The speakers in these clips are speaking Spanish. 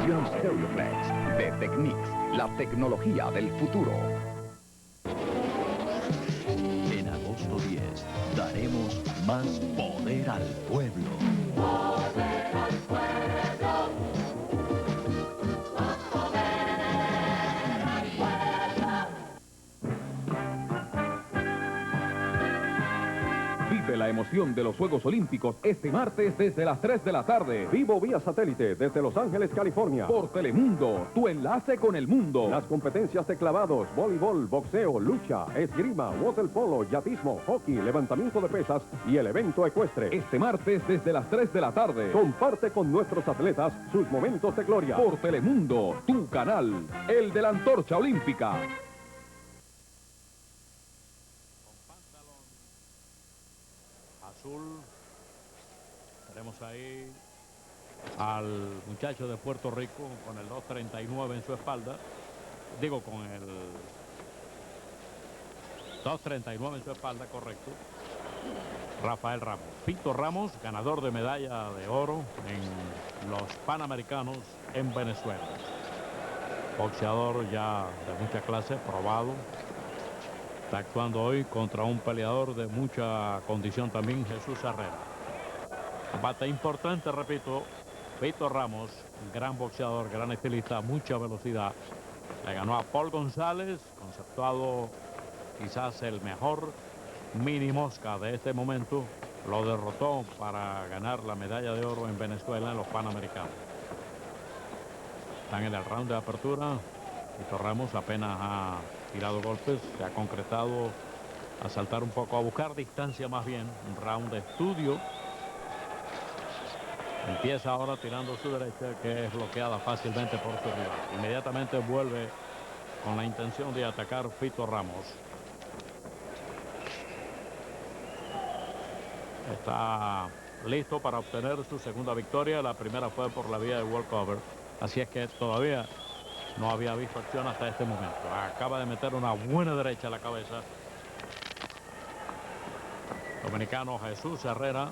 Televisión Stereoflex de Technics, la tecnología del futuro. En agosto 10 daremos más poder al pueblo. Poder al pueblo. Más poder al pueblo. Vive la emoción de los Juegos Olímpicos este martes desde las 3 de la tarde. Vivo vía satélite desde Los Ángeles, California. Por Telemundo, tu enlace con el mundo. Las competencias de clavados, voleibol, boxeo, lucha, esgrima, waterpolo, yatismo, hockey, levantamiento de pesas y el evento ecuestre. Este martes desde las 3 de la tarde. Comparte con nuestros atletas sus momentos de gloria. Por Telemundo, tu canal, el de la antorcha olímpica. Azul. Tenemos ahí al muchacho de Puerto Rico con el 2.39 en su espalda. Digo, con el 2.39 en su espalda, correcto. Rafael Ramos. Fito Ramos, ganador de medalla de oro en los Panamericanos en Venezuela. Boxeador ya de mucha clase, probado. Está actuando hoy contra un peleador de mucha condición también, Jesús Herrera. Combate importante, repito. Fito Ramos, gran boxeador, gran estilista, mucha velocidad. Le ganó a Paul González, conceptuado quizás el mejor mini mosca de este momento. Lo derrotó para ganar la medalla de oro en Venezuela en los Panamericanos. Están en el round de apertura. Fito Ramos apenas ha tirado golpes, se ha concretado a saltar un poco, a buscar distancia más bien. Un round de estudio. Empieza ahora tirando su derecha, que es bloqueada fácilmente por su rival. Inmediatamente vuelve con la intención de atacar Fito Ramos. Está listo para obtener su segunda victoria. La primera fue por la vía de walkover. Así es que todavía no había visto acción hasta este momento. Acaba de meter una buena derecha a la cabeza. Dominicano Jesús Herrera,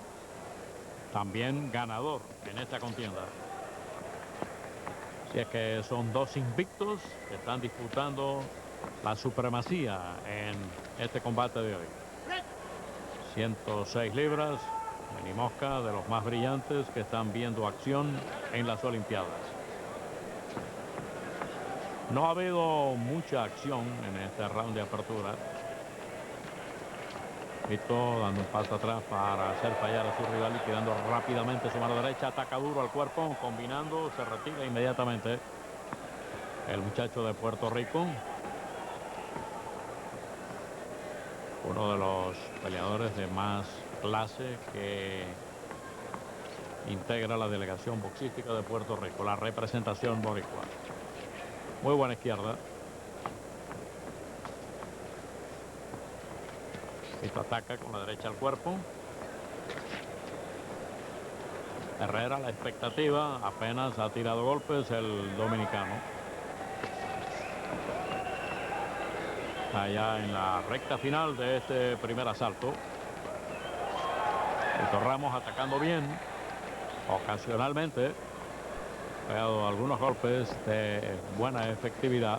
también ganador en esta contienda. Así es que son dos invictos que están disputando la supremacía en este combate de hoy. 106 libras, mini mosca, de los más brillantes que están viendo acción en las Olimpiadas. No ha habido mucha acción en este round de apertura. Fito dando un paso atrás para hacer fallar a su rival, liquidando rápidamente su mano derecha, ataca duro al cuerpo, combinando, se retira inmediatamente el muchacho de Puerto Rico. Uno de los peleadores de más clase que integra la delegación boxística de Puerto Rico, la representación boricua. Muy buena izquierda. Fito ataca con la derecha al cuerpo. Herrera, la expectativa, apenas ha tirado golpes el dominicano. Allá en la recta final de este primer asalto. Fito Ramos atacando bien. Ocasionalmente ha dado algunos golpes de buena efectividad.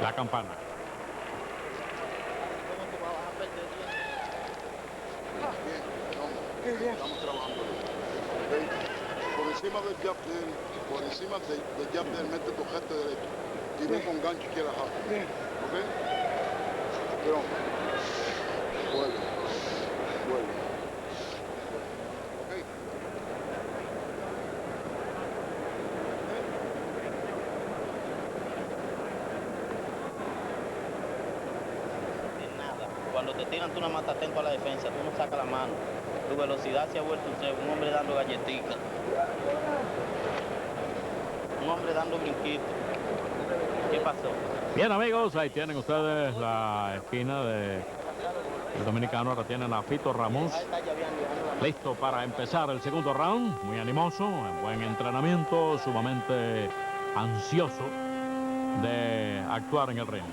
La campana. Estamos trabajando. ¿Okay? Por encima del jab de él, por encima del jab de él, mete tu gente derecho. Y ve con gancho que la jab. ¿Ok? Pero, vuelve. ¿Ok? Cuando te tiran, tú nada más estás atento a la defensa, tú no sacas la mano. Tu velocidad se ha vuelto un hombre dando galletitas. Un hombre dando brinquitos. ¿Qué pasó? Bien, amigos, ahí tienen ustedes la esquina del dominicano. Ahora tienen a Fito Ramos listo para empezar el segundo round. Muy animoso, en buen entrenamiento, sumamente ansioso de actuar en el ring.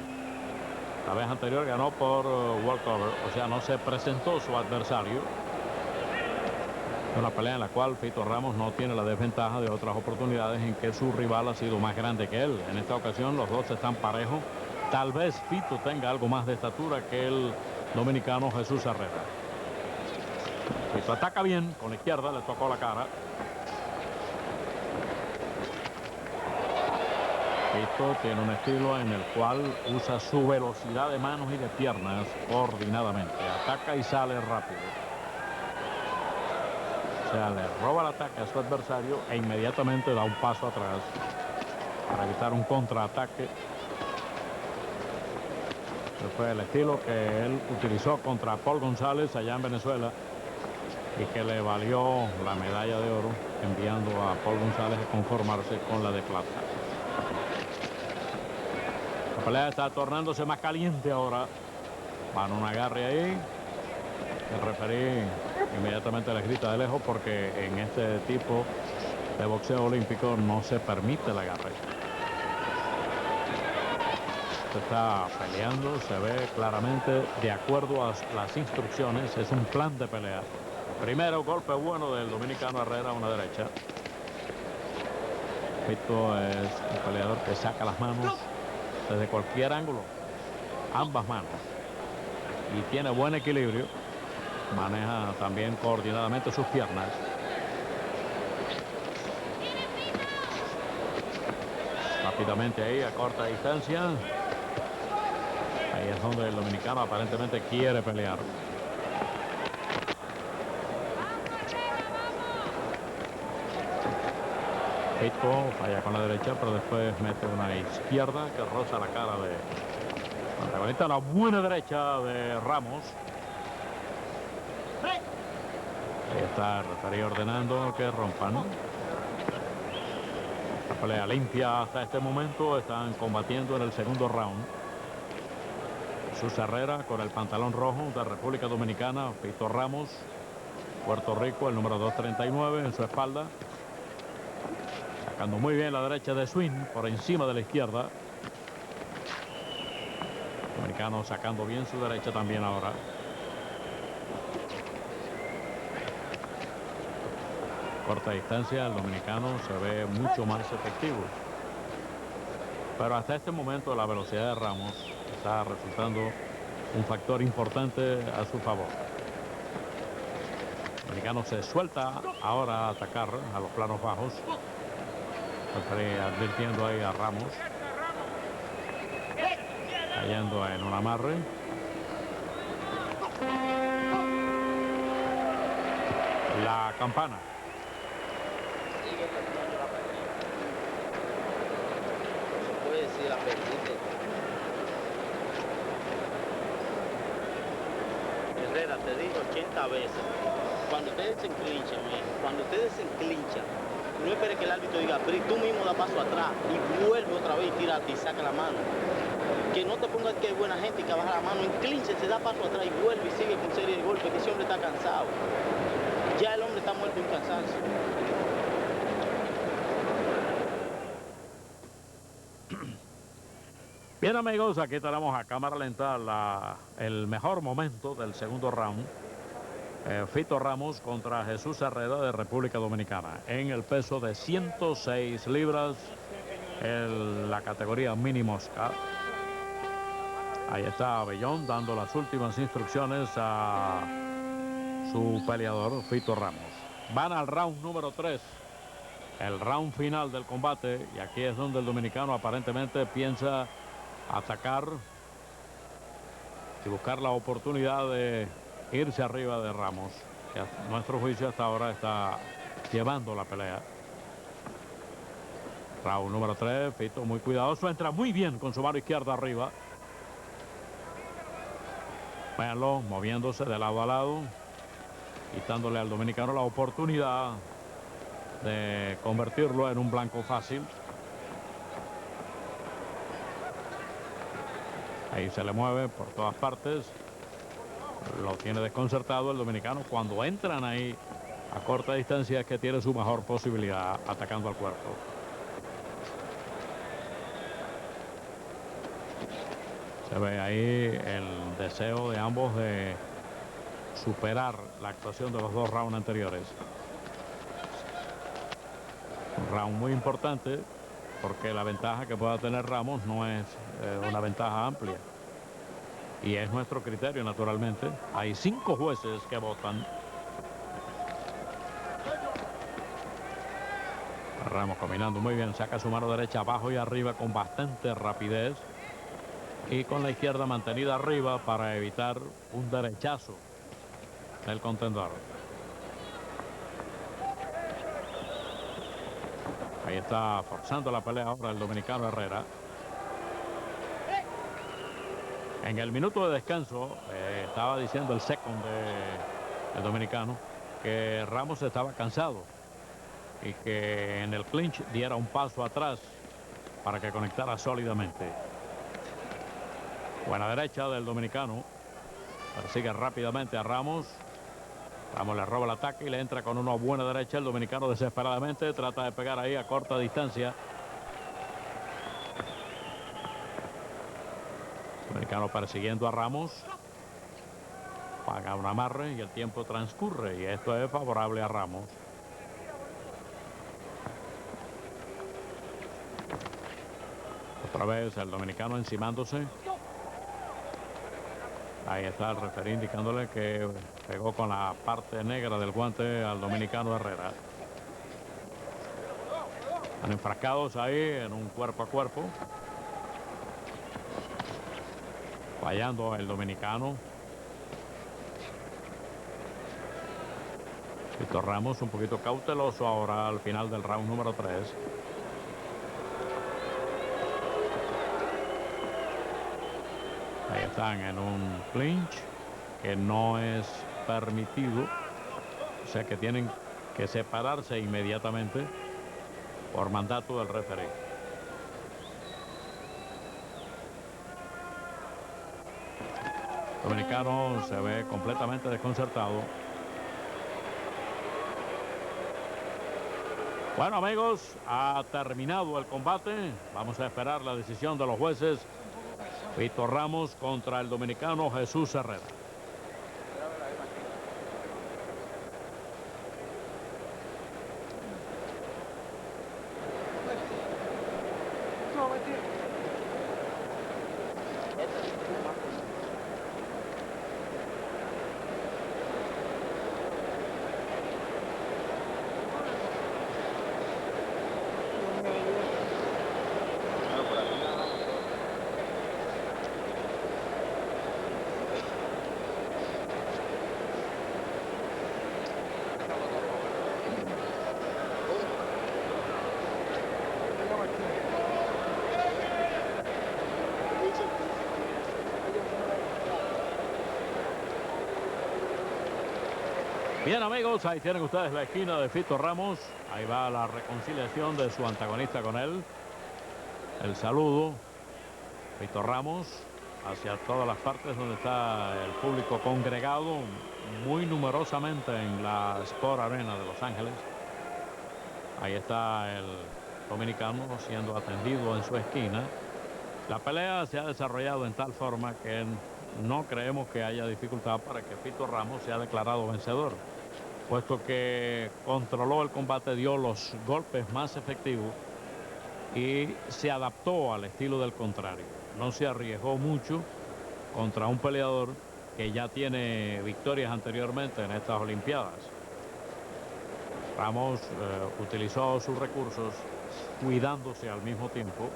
La vez anterior ganó por walkover, o sea, no se presentó su adversario. Una pelea en la cual Fito Ramos no tiene la desventaja de otras oportunidades en que su rival ha sido más grande que él. En esta ocasión los dos están parejos. Tal vez Fito tenga algo más de estatura que el dominicano Jesús Herrera. Fito ataca bien con la izquierda, le tocó la cara. Fito tiene un estilo en el cual usa su velocidad de manos y de piernas coordinadamente. Ataca y sale rápido. O sea, le roba el ataque a su adversario e inmediatamente da un paso atrás para evitar un contraataque. Ese fue el estilo que él utilizó contra Paul González allá en Venezuela y que le valió la medalla de oro, enviando a Paul González a conformarse con la de plata. La pelea está tornándose más caliente ahora. Van un agarre ahí. El referí inmediatamente les grita de lejos porque en este tipo de boxeo olímpico no se permite el agarre. Se está peleando, se ve claramente de acuerdo a las instrucciones. Es un plan de pelea. Primero golpe bueno del dominicano Herrera a una derecha. Fito es un peleador que saca las manos desde cualquier ángulo, ambas manos, y tiene buen equilibrio. Maneja también coordinadamente sus piernas. Rápidamente ahí a corta distancia. Ahí es donde el dominicano aparentemente quiere pelear. Fito falla con la derecha, pero después mete una izquierda que roza la cara de antagonista. Una buena derecha de Ramos. Ahí está el referí ordenando que rompan. La pelea limpia hasta este momento. Están combatiendo en el segundo round. Jesús Herrera con el pantalón rojo de República Dominicana. Fito Ramos, Puerto Rico, el número 239 en su espalda. Sacando muy bien la derecha de swing por encima de la izquierda. El dominicano sacando bien su derecha también ahora. Corta distancia, el dominicano se ve mucho más efectivo. Pero hasta este momento la velocidad de Ramos está resultando un factor importante a su favor. El dominicano se suelta ahora a atacar a los planos bajos. Advirtiendo ahí a Ramos. Cayendo en un amarre. La campana. Puede decir la perdiste. Herrera, te digo 80 veces. Cuando ustedes se enclinchan, cuando ustedes se enclinchan, no esperes que el árbitro diga, pero tú mismo da paso atrás y vuelve otra vez y tírate y saca la mano. Que no te pongas que hay buena gente y que baja la mano, enclinche, se da paso atrás y vuelve y sigue con serie de golpes, que ese hombre está cansado. Ya el hombre está muerto en cansancio. Bien, amigos, aquí tenemos a cámara lenta el mejor momento del segundo round. Fito Ramos contra Jesús Herrera de República Dominicana en el peso de 106 libras en la categoría mini mosca. Ahí está Abellón dando las últimas instrucciones a su peleador Fito Ramos. Van al round número 3, el round final del combate, y aquí es donde el dominicano aparentemente piensa atacar y buscar la oportunidad de irse arriba de Ramos, que a nuestro juicio hasta ahora está llevando la pelea. Round número 3, Fito muy cuidadoso, entra muy bien con su mano izquierda arriba. Véanlo, moviéndose de lado a lado, quitándole al dominicano la oportunidad de convertirlo en un blanco fácil. Ahí se le mueve por todas partes. Lo tiene desconcertado el dominicano. Cuando entran ahí a corta distancia es que tiene su mejor posibilidad atacando al cuerpo. Se ve ahí el deseo de ambos de superar la actuación de los dos rounds anteriores. Un round muy importante porque la ventaja que pueda tener Ramos no es una ventaja amplia. Y es nuestro criterio, naturalmente. Hay 5 jueces que votan. Ramos combinando muy bien, saca su mano derecha abajo y arriba con bastante rapidez. Y con la izquierda mantenida arriba para evitar un derechazo del contendor. Ahí está forzando la pelea ahora el dominicano Herrera. En el minuto de descanso estaba diciendo el second del dominicano que Ramos estaba cansado y que en el clinch diera un paso atrás para que conectara sólidamente. Buena derecha del dominicano. Persigue rápidamente a Ramos. Ramos le roba el ataque y le entra con una buena derecha. El dominicano desesperadamente trata de pegar ahí a corta distancia. El dominicano persiguiendo a Ramos. Paga un amarre y el tiempo transcurre. Y esto es favorable a Ramos. Otra vez el dominicano encimándose. Ahí está el referí indicándole que pegó con la parte negra del guante al dominicano Herrera. Están enfrascados ahí en un cuerpo a cuerpo. Fallando el dominicano. Víctor Ramos un poquito cauteloso ahora al final del round número 3. Ahí están en un clinch que no es permitido. O sea que tienen que separarse inmediatamente por mandato del referee. El dominicano se ve completamente desconcertado. Bueno, amigos, ha terminado el combate. Vamos a esperar la decisión de los jueces. Víctor Ramos contra el dominicano Jesús Herrera. Bien, amigos, ahí tienen ustedes la esquina de Fito Ramos. Ahí va la reconciliación de su antagonista con él. El saludo. Fito Ramos hacia todas las partes donde está el público congregado muy numerosamente en la Sport Arena de Los Ángeles. Ahí está el dominicano siendo atendido en su esquina. La pelea se ha desarrollado en tal forma que no creemos que haya dificultad para que Fito Ramos sea declarado vencedor, puesto que controló el combate, dio los golpes más efectivos y se adaptó al estilo del contrario. No se arriesgó mucho contra un peleador que ya tiene victorias anteriormente en estas Olimpiadas. Ramos utilizó sus recursos cuidándose al mismo tiempo.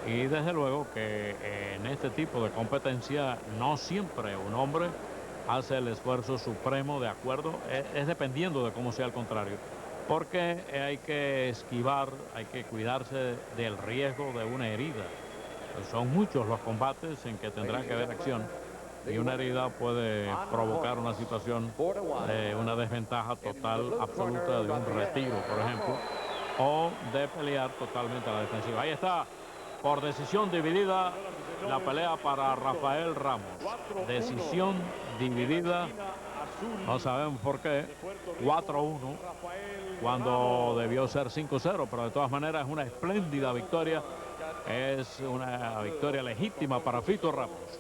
Y desde luego que en este tipo de competencia no siempre un hombre hace el esfuerzo supremo, de acuerdo, es dependiendo de cómo sea el contrario, porque hay que esquivar, hay que cuidarse del riesgo de una herida. Son muchos los combates en que tendrá que haber acción y una herida puede provocar una situación de una desventaja total, absoluta, de un retiro, por ejemplo, o de pelear totalmente a la defensiva. Ahí está. Por decisión dividida, la pelea para Rafael Ramos. Decisión dividida, no sabemos por qué, 4-1, cuando debió ser 5-0, pero de todas maneras es una espléndida victoria. Es una victoria legítima para Fito Ramos.